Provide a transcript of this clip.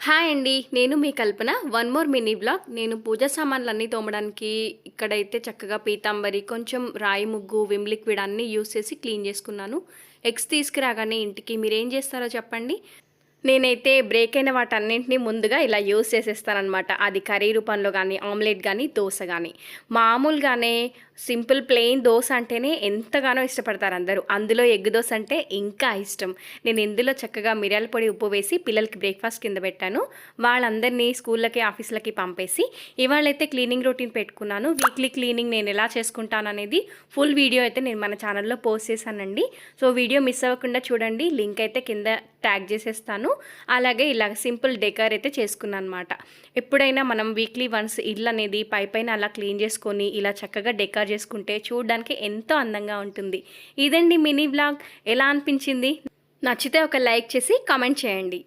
Hi అండి. నేను మీ Kalpana. One more mini vlog. నేను పూజా సామాన్లన్నీ తోమడానికి ఇక్కడైతే చక్కగా పీతాంబరి, కొంచెం రాయి ముగ్గు, విమ్ లిక్విడ్ అన్నీ యూజ్ చేసి క్లీన్ చేసుకున్నాను. ఎగ్స్ తీసుకురాగానే ఇంటికి మీరేం చేస్తారో చెప్పండి? నేనైతే బ్రేక్ అయిన వాటన్నింటిని ముందుగా ఇలా యూజ్ చేసేస్తాననమాట. అది కర్రీ రూపంలో గానీ, ఆమ్లెట్ గానీ, దోస గానీ. మామూలుగానే సింపుల్ ప్లెయిన్ దోస అంటేనే ఎంతగానో ఇష్టపడతారు అందరూ. అందులో ఎగ్ దోస అంటే ఇంకా ఇష్టం. నేను ఇందులో చక్కగా మిరియాల పొడి, ఉప్పు వేసి పిల్లలకి బ్రేక్‌ఫాస్ట్ కింద పెట్టాను. వాళ్ళందరినీ స్కూళ్ళకి, ఆఫీస్‌లకి పంపేసి ఇవాళైతే క్లీనింగ్ రొటీన్ పెట్టుకున్నాను. వీక్లీ క్లీనింగ్ నేను ఎలా చేసుకుంటాననేది ఫుల్ వీడియో అయితే నేను మన ఛానల్‌లో పోస్ట్ చేశానండి. సో వీడియో మిస్ అవ్వకుండా చూడండి. లింక్ అయితే కింద ట్యాగ్ చేసేస్తాను. అలాగే ఇలాగ సింపుల్ డెకర్ అయితే చేసుకున్నాను అనమాట. ఎప్పుడైనా మనం వీక్లీ వన్స్ ఇల్లు అనేది పైపైన అలా క్లీన్ చేసుకొని ఇలా చక్కగా డెకర్ చేసుకుంటే చూడడానికి ఎంతో అందంగా ఉంటుంది. ఇదండి మినీ వ్లాగ్. ఎలా అనిపించింది? నచ్చితే ఒక లైక్ చేసి కామెంట్ చేయండి.